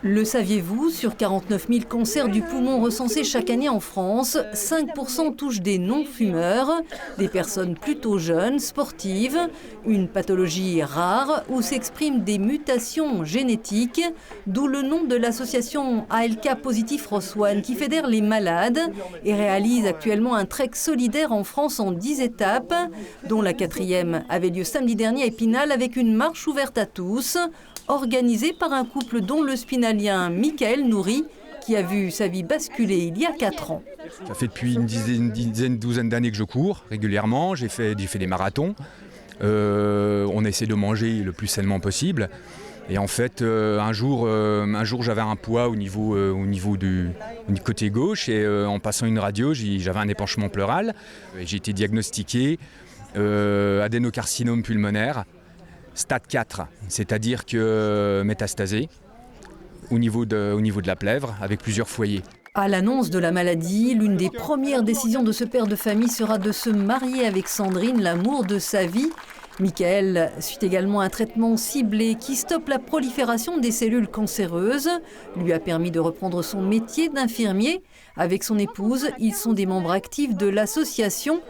Le saviez-vous, sur 49 000 cancers du poumon recensés chaque année en France, 5% touchent des non-fumeurs, des personnes plutôt jeunes, sportives, une pathologie rare où s'expriment des mutations génétiques, d'où le nom de l'association ALK Positif Roswan qui fédère les malades et réalise actuellement un trek solidaire en France en 10 étapes, dont la 4e avait lieu samedi dernier à Épinal avec une marche ouverte à tous, organisée par un couple dont le spinalien Michael Nourri, qui a vu sa vie basculer il y a 4 ans. Ça fait depuis une douzaine d'années que je cours régulièrement, j'ai fait des marathons. On essaie de manger le plus sainement possible. Et en fait, un jour j'avais un poids au niveau du côté gauche et en passant une radio, j'avais un épanchement pleural. J'ai été diagnostiqué adénocarcinome pulmonaire. Stade 4, c'est-à-dire que métastasé au niveau de la plèvre avec plusieurs foyers. À l'annonce de la maladie, l'une des premières décisions de ce père de famille sera de se marier avec Sandrine, l'amour de sa vie. Michael suit également un traitement ciblé qui stoppe la prolifération des cellules cancéreuses, lui a permis de reprendre son métier d'infirmier. Avec son épouse, ils sont des membres actifs de l'association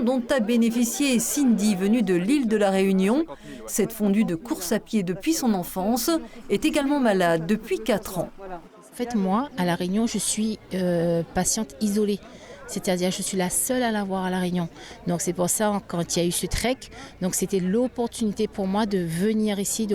dont a bénéficié Cindy, venue de l'île de la Réunion. Cette fondue de course à pied depuis son enfance est également malade depuis 4 ans. En fait, moi, à La Réunion, je suis patiente isolée. C'est-à-dire je suis la seule à l'avoir à La Réunion. Donc c'est pour ça, quand il y a eu ce trek, donc c'était l'opportunité pour moi de venir ici, de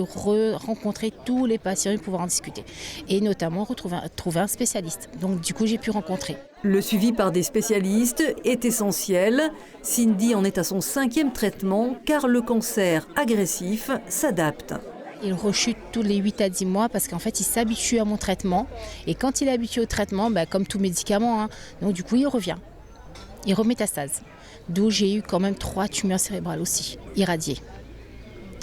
rencontrer tous les patients et pouvoir en discuter. Et notamment trouver un spécialiste. Donc du coup, j'ai pu rencontrer. Le suivi par des spécialistes est essentiel. Cindy en est à son 5e traitement car le cancer agressif s'adapte. Il rechute tous les 8 à 10 mois parce qu'en fait, il s'habitue à mon traitement. Et quand il est habitué au traitement, comme tout médicament, donc du coup, il revient. Il remétastase. D'où j'ai eu quand même 3 tumeurs cérébrales aussi, irradiées.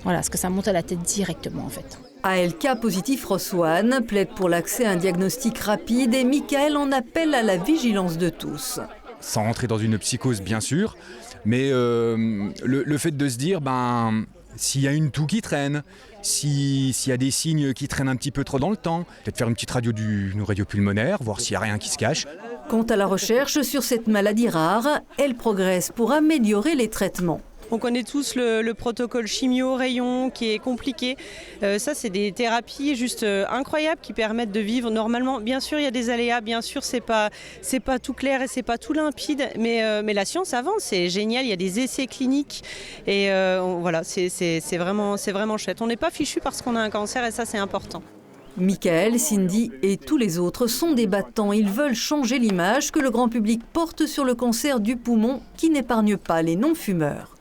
Voilà, parce que ça monte à la tête directement en fait. ALK Positif Roswan plaide pour l'accès à un diagnostic rapide et Michael en appelle à la vigilance de tous. Sans rentrer dans une psychose, bien sûr, mais le fait de se dire, s'il y a une toux qui traîne, s'il y a des signes qui traînent un petit peu trop dans le temps, peut-être faire une petite radio pulmonaire, voir s'il n'y a rien qui se cache. Quant à la recherche sur cette maladie rare, elle progresse pour améliorer les traitements. On connaît tous le protocole chimio-rayon qui est compliqué. Ça, c'est des thérapies juste incroyables qui permettent de vivre normalement. Bien sûr, il y a des aléas. Bien sûr, c'est pas tout clair et c'est pas tout limpide. Mais la science avance, c'est génial. Il y a des essais cliniques et voilà, c'est vraiment chouette. On n'est pas fichu parce qu'on a un cancer et ça, c'est important. Michael, Cindy et tous les autres sont des battants. Ils veulent changer l'image que le grand public porte sur le cancer du poumon qui n'épargne pas les non-fumeurs.